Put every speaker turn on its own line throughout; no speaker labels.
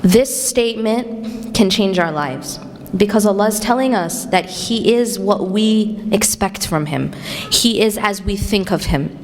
This statement can change our lives, because Allah is telling us that He is what we expect from Him. He is as we think of Him.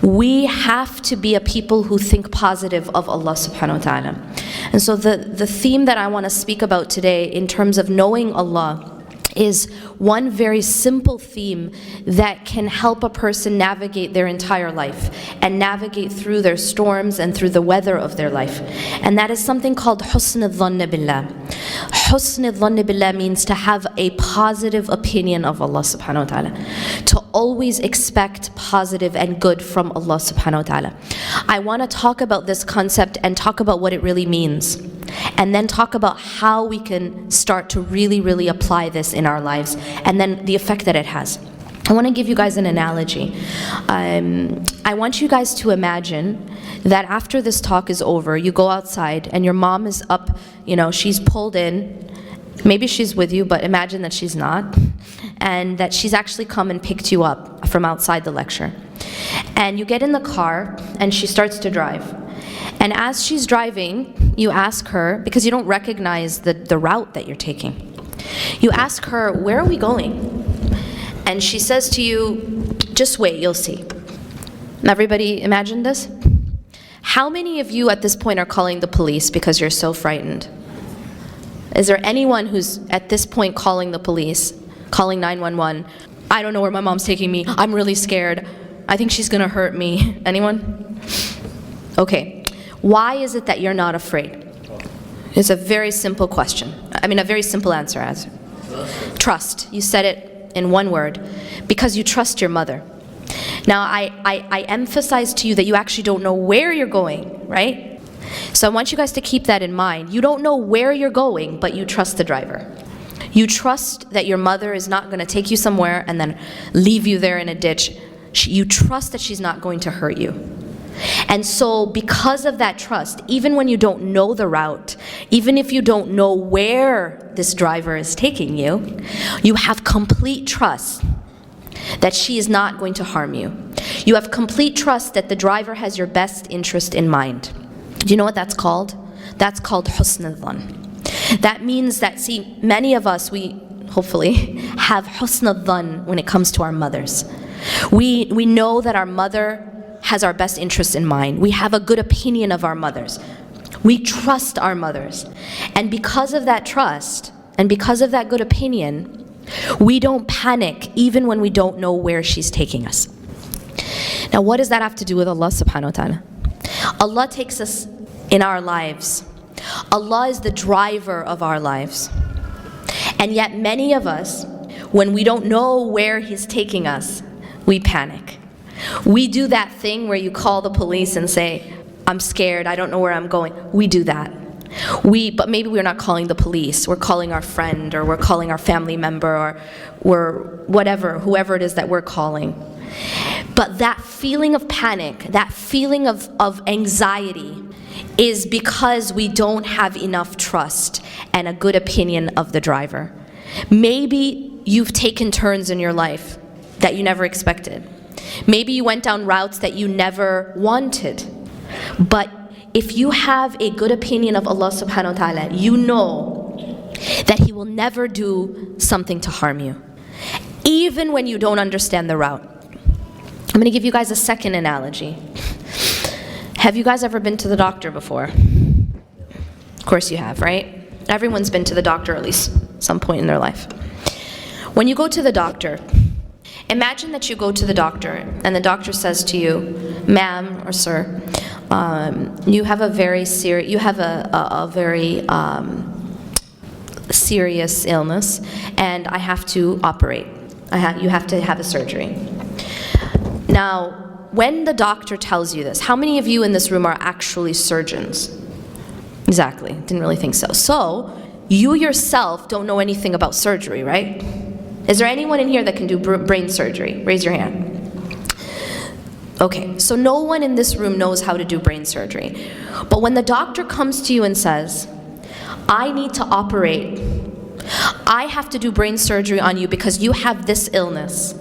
We have to be a people who think positive of Allah subhanahu wa ta'ala. And so the theme that I want to speak about today in terms of knowing Allah is one very simple theme that can help a person navigate their entire life and navigate through their storms and through the weather of their life. And that is something called husn zann billah. Husn zann billah means to have a positive opinion of Allah subhanahu wa ta'ala, to always expect positive and good from Allah subhanahu wa ta'ala. I want to talk about this concept and talk about what it really means, and then talk about how we can start to really apply this in our lives, and then the effect that it has. I want to give you guys an analogy. I want you guys to imagine that after this talk is over, you go outside and your mom is up, she's pulled in. Maybe she's with you, but imagine that she's not, and that she's actually come and picked you up from outside the lecture. And you get in the car and she starts to drive. And as she's driving, you ask her, because you don't recognize the route that you're taking, you ask her, "Where are we going?" And she says to you, "Just wait, you'll see." Everybody imagine this? How many of you at this point are calling the police because you're so frightened? Is there anyone who's at this point calling the police, calling 911? "I don't know where my mom's taking me. I'm really scared. I think she's gonna hurt me." Anyone? Okay. Why is it that you're not afraid? It's a very simple question. A very simple answer. Trust. You said it in one word. Because you trust your mother. Now, I emphasize to you that you actually don't know where you're going, right? So I want you guys to keep that in mind. You don't know where you're going, but you trust the driver. You trust that your mother is not going to take you somewhere and then leave you there in a ditch. You trust that she's not going to hurt you. And so because of that trust, even when you don't know the route, even if you don't know where this driver is taking you, you have complete trust that she is not going to harm you. You have complete trust that the driver has your best interest in mind. Do you know what that's called? That's called husn zann. That means that, see, many of us, we hopefully have husn zann when it comes to our mothers. We know that our mother has our best interest in mind. We have a good opinion of our mothers. We trust our mothers. And because of that trust, and because of that good opinion, we don't panic even when we don't know where she's taking us. Now, what does that have to do with Allah subhanahu wa ta'ala? Allah takes us in our lives. Allah is the driver of our lives. And yet many of us, when we don't know where He's taking us, we panic. We do that thing where you call the police and say, "I'm scared, I don't know where I'm going." We do that. But maybe we're not calling the police. We're calling our friend, or we're calling our family member, or we're whoever it is that we're calling. But that feeling of panic, that feeling of anxiety, is because we don't have enough trust and a good opinion of the driver. Maybe you've taken turns in your life that you never expected. Maybe you went down routes that you never wanted. But if you have a good opinion of Allah subhanahu wa ta'ala, you know that He will never do something to harm you, even when you don't understand the route. I'm going to give you guys a second analogy. Have you guys ever been to the doctor before? Of course you have, right? Everyone's been to the doctor at least some point in their life. When you go to the doctor, imagine that you go to the doctor and the doctor says to you, "Ma'am or sir, you have a very serious illness, and I have to operate. You have to have a surgery." Now, when the doctor tells you this, how many of you in this room are actually surgeons? Exactly, didn't really think so. So, you yourself don't know anything about surgery, right? Is there anyone in here that can do brain surgery? Raise your hand. Okay, so no one in this room knows how to do brain surgery. But when the doctor comes to you and says, "I need to operate, I have to do brain surgery on you because you have this illness,"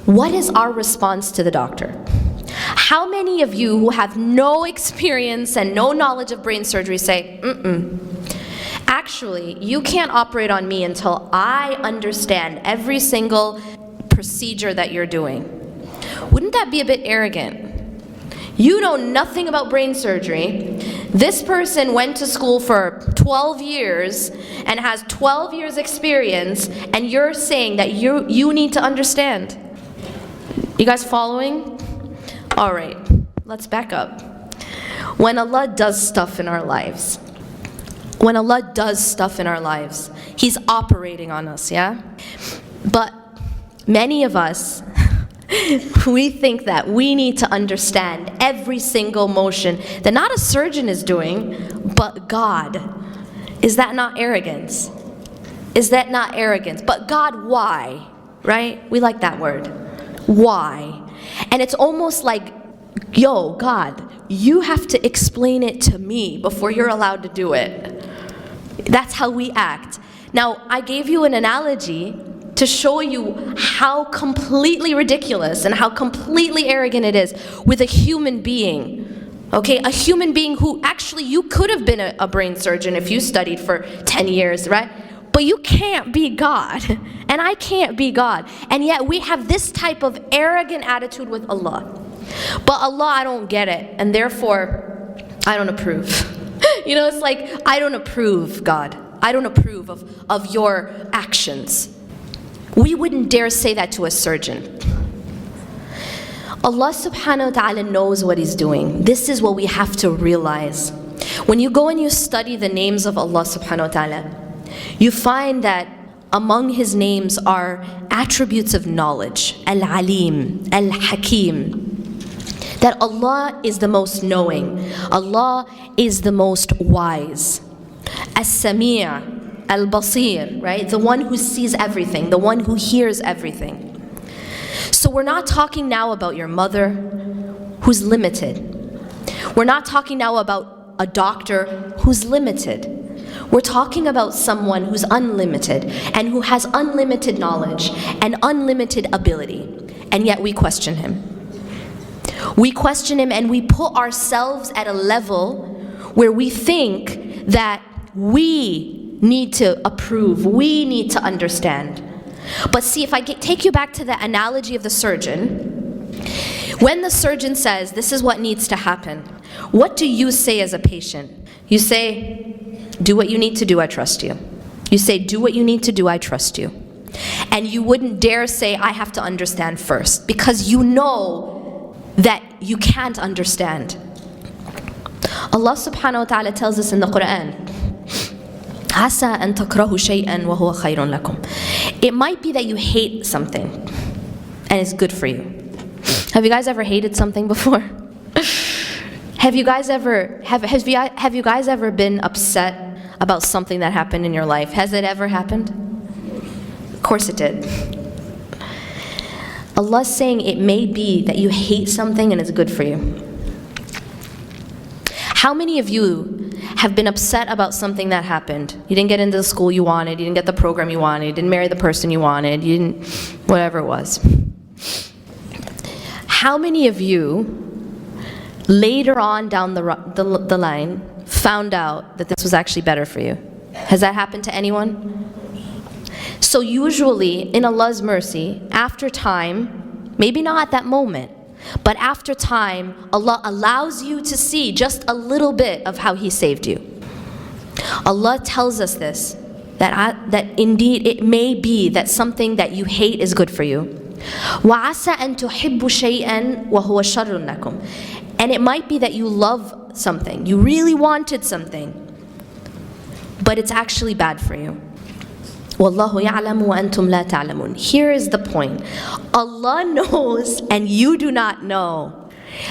what is our response to the doctor? How many of you who have no experience and no knowledge of brain surgery say, actually, you can't operate on me until I understand every single procedure that you're doing? Wouldn't that be a bit arrogant? You know nothing about brain surgery. This person went to school for 12 years and has 12 years experience, and you're saying that you need to understand. You guys following? All right, let's back up. When Allah does stuff in our lives, He's operating on us, yeah? But many of us, we think that we need to understand every single motion that not a surgeon is doing, but God. Is that not arrogance? Is that not arrogance? But God, why? Right? We like that word. Why? And it's almost like, yo, God, you have to explain it to me before you're allowed to do it. That's how we act. Now, I gave you an analogy to show you how completely ridiculous and how completely arrogant it is with a human being. Okay, a human being who actually you could have been a brain surgeon if you studied for 10 years, right? But you can't be God, and I can't be God. And yet we have this type of arrogant attitude with Allah. But Allah, I don't get it, and therefore I don't approve. You know, it's like, I don't approve, God. I don't approve of your actions. We wouldn't dare say that to a surgeon. Allah subhanahu wa ta'ala knows what He's doing. This is what we have to realize. When you go and you study the names of Allah subhanahu wa ta'ala, you find that among His names are attributes of knowledge. Al-Alim, Al-Hakim. That Allah is the most knowing. Allah is the most wise. As-Sami', Al-Basir, right? The one who sees everything, the one who hears everything. So we're not talking now about your mother who's limited. We're not talking now about a doctor who's limited. We're talking about someone who's unlimited and who has unlimited knowledge and unlimited ability. And yet we question Him. We question Him and we put ourselves at a level where we think that we need to approve, we need to understand. But see, if I take you back to the analogy of the surgeon, when the surgeon says, this is what needs to happen, what do you say as a patient? You say, do what you need to do, I trust you. You say, do what you need to do, I trust you. And you wouldn't dare say, I have to understand first, because you know that you can't understand. Allah subhanahu wa ta'ala tells us in the Quran, عَسَىٰ أَن تَكْرَهُ شَيْئًا وَهُوَ خَيْرٌ لَكُمْ. It might be that you hate something and it's good for you. Have you guys ever hated something before? Have you guys ever been upset about something that happened in your life? Has it ever happened? Of course it did. Allah's saying it may be that you hate something and it's good for you. How many of you have been upset about something that happened? You didn't get into the school you wanted, you didn't get the program you wanted, you didn't marry the person you wanted, you didn't, whatever it was. How many of you later on down the line found out that this was actually better for you? Has that happened to anyone? So usually, in Allah's mercy, after time, maybe not at that moment, but after time, Allah allows you to see just a little bit of how He saved you. Allah tells us this, that indeed it may be that something that you hate is good for you. وَعَسَىٰ أَن تُحِبُّ شَيْئًا وَهُوَ شَرٌ لَكُمْ. And it might be that you love something, you really wanted something, but it's actually bad for you. وَاللَّهُ يَعْلَمُ وَأَنْتُمْ لَا تَعْلَمُونَ. Here is the point. Allah knows and you do not know.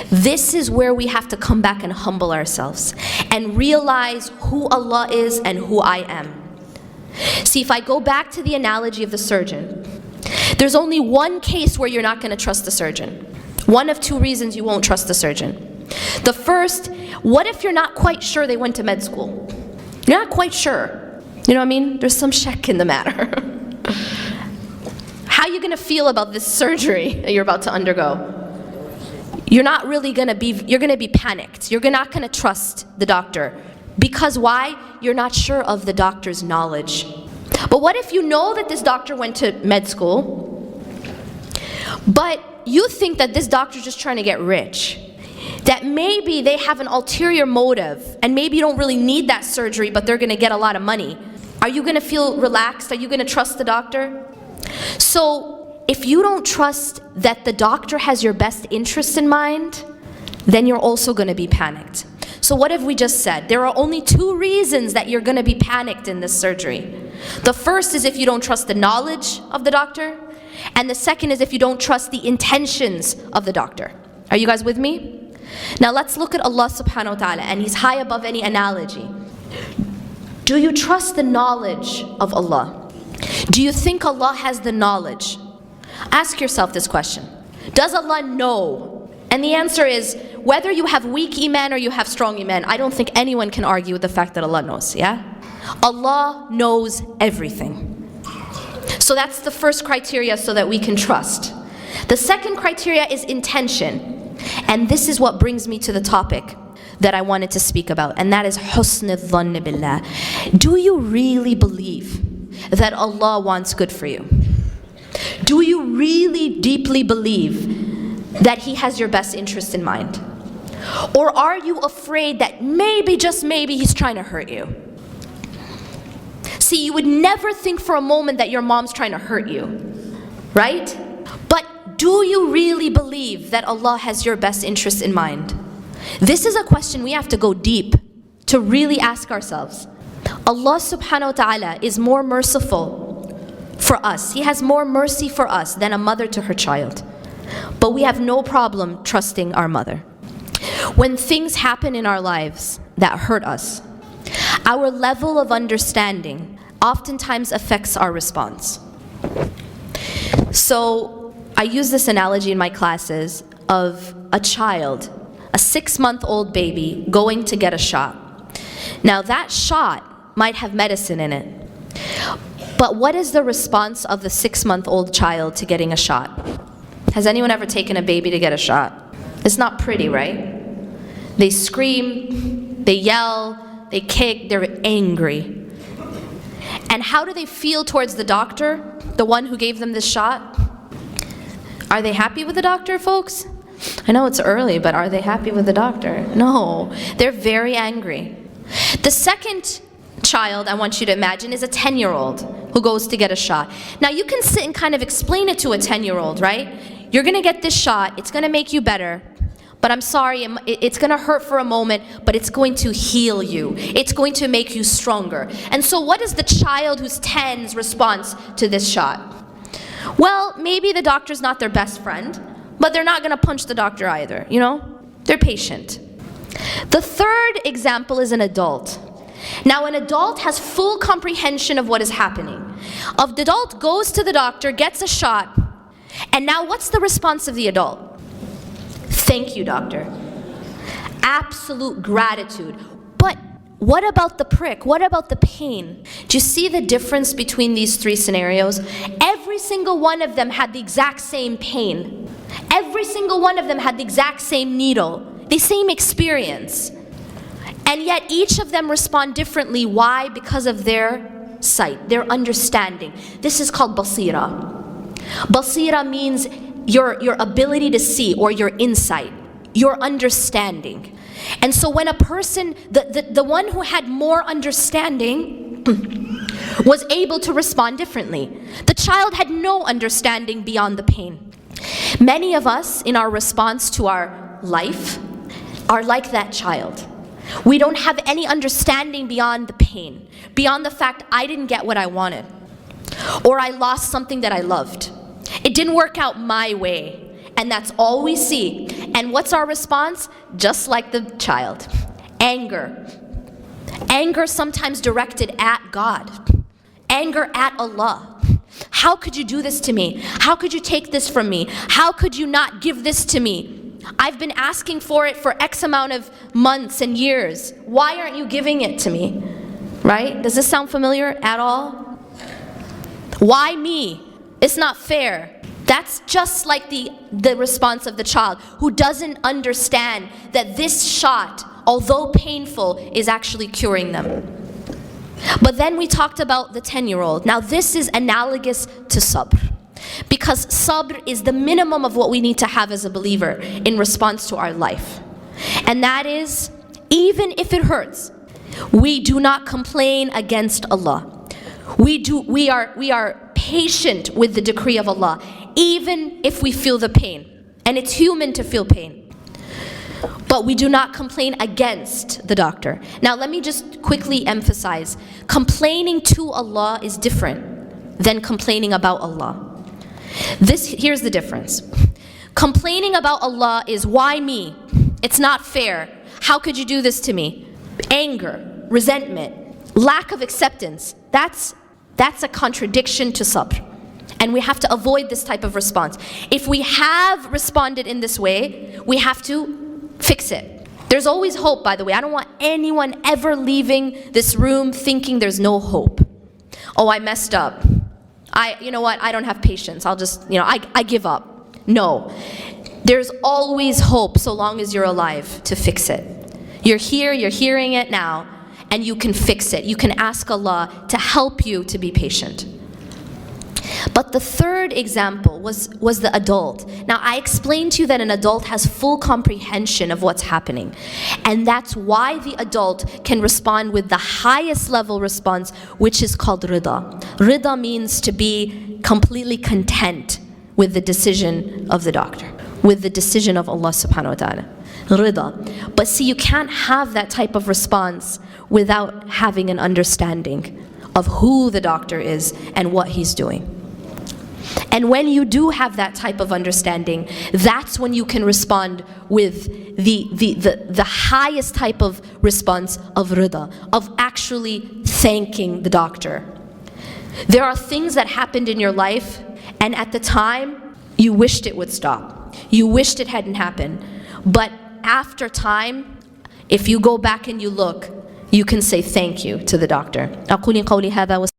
This is where we have to come back and humble ourselves and realize who Allah is and who I am. See, if I go back to the analogy of the surgeon, there's only one case where you're not going to trust the surgeon. One of two reasons you won't trust the surgeon. The first, what if you're not quite sure they went to med school? You're not quite sure. You know what I mean? There's some shak in the matter. How are you going to feel about this surgery that you're about to undergo? you're gonna be panicked. You're not gonna trust the doctor. Because why? You're not sure of the doctor's knowledge. But what if you know that this doctor went to med school, but you think that this doctor's just trying to get rich? That maybe they have an ulterior motive, and maybe you don't really need that surgery, but they're gonna get a lot of money. Are you gonna feel relaxed? Are you gonna trust the doctor? So, if you don't trust that the doctor has your best interest in mind, then you're also gonna be panicked. So what have we just said? There are only two reasons that you're gonna be panicked in this surgery. The first is if you don't trust the knowledge of the doctor, and the second is if you don't trust the intentions of the doctor. Are you guys with me? Now let's look at Allah subhanahu wa ta'ala, and He's high above any analogy. Do you trust the knowledge of Allah? Do you think Allah has the knowledge? Ask yourself this question. Does Allah know? And the answer is, whether you have weak iman or you have strong iman, I don't think anyone can argue with the fact that Allah knows, yeah? Allah knows everything. So that's the first criteria so that we can trust. The second criteria is intention. And this is what brings me to the topic that I wanted to speak about, and that is husn zann billah. Do you really believe that Allah wants good for you? Do you really deeply believe that He has your best interest in mind? Or are you afraid that maybe, just maybe, He's trying to hurt you? See, you would never think for a moment that your mom's trying to hurt you, right? But do you really believe that Allah has your best interest in mind? This is a question we have to go deep to really ask ourselves. Allah subhanahu wa ta'ala is more merciful for us. He has more mercy for us than a mother to her child. But we have no problem trusting our mother. When things happen in our lives that hurt us, our level of understanding oftentimes affects our response. So I use this analogy in my classes of a child, a 6-month-old baby going to get a shot. Now that shot might have medicine in it, but what is the response of the 6-month-old child to getting a shot? Has anyone ever taken a baby to get a shot? It's not pretty, right? They scream, they yell, they kick, they're angry. And how do they feel towards the doctor, the one who gave them this shot? Are they happy with the doctor, folks? I know it's early, but are they happy with the doctor? No, they're very angry. The second child I want you to imagine is a 10-year-old who goes to get a shot. Now you can sit and kind of explain it to a 10-year-old, right? You're gonna get this shot, it's gonna make you better, but I'm sorry, it's gonna hurt for a moment, but it's going to heal you. It's going to make you stronger. And so what is the child who's 10's response to this shot? Well, maybe the doctor's not their best friend, but they're not gonna punch the doctor either, you know? They're patient. The third example is an adult. Now, an adult has full comprehension of what is happening. The adult goes to the doctor, gets a shot, and now what's the response of the adult? Thank you, doctor. Absolute gratitude. But what about the prick? What about the pain? Do you see the difference between these three scenarios? Every single one of them had the exact same pain. Every single one of them had the exact same needle, the same experience. And yet each of them respond differently. Why? Because of their sight, their understanding. This is called basira. Basira means your ability to see, or your insight, your understanding. And so when a person, the one who had more understanding was able to respond differently. The child had no understanding beyond the pain. Many of us in our response to our life are like that child. We don't have any understanding beyond the pain, beyond the fact I didn't get what I wanted, or I lost something that I loved. It didn't work out my way, and that's all we see. And what's our response? Just like the child. Anger. Anger sometimes directed at God. Anger at Allah. How could you do this to me? How could you take this from me? How could you not give this to me? I've been asking for it for X amount of months and years. Why aren't you giving it to me? Right? Does this sound familiar at all? Why me? It's not fair. That's just like the response of the child who doesn't understand that this shot, although painful, is actually curing them. But then we talked about the 10-year-old. Now this is analogous to sabr, because sabr is the minimum of what we need to have as a believer in response to our life. And that is, even if it hurts, we do not complain against Allah. We are patient with the decree of Allah, even if we feel the pain. And it's human to feel pain. But we do not complain against the doctor. Now let me just quickly emphasize, complaining to Allah is different than complaining about Allah. Here's the difference. Complaining about Allah is, why me? It's not fair. How could you do this to me? Anger, resentment, lack of acceptance. That's a contradiction to sabr. And we have to avoid this type of response. If we have responded in this way, we have to fix it. There's always hope, by the way. I don't want anyone ever leaving this room thinking there's no hope. Oh, I messed up. You know what? I don't have patience. I'll just, I give up. No. There's always hope so long as you're alive to fix it. You're here, you're hearing it now, and you can fix it. You can ask Allah to help you to be patient. But the third example was the adult. Now I explained to you that an adult has full comprehension of what's happening. And that's why the adult can respond with the highest level response, which is called rida. Rida means to be completely content with the decision of the doctor, with the decision of Allah subhanahu wa ta'ala. Rida. But see, you can't have that type of response without having an understanding of who the doctor is and what he's doing. And when you do have that type of understanding, that's when you can respond with the highest type of response of rida, of actually thanking the doctor. There are things that happened in your life, and at the time, you wished it would stop. You wished it hadn't happened. But after time, if you go back and you look, you can say thank you to the doctor.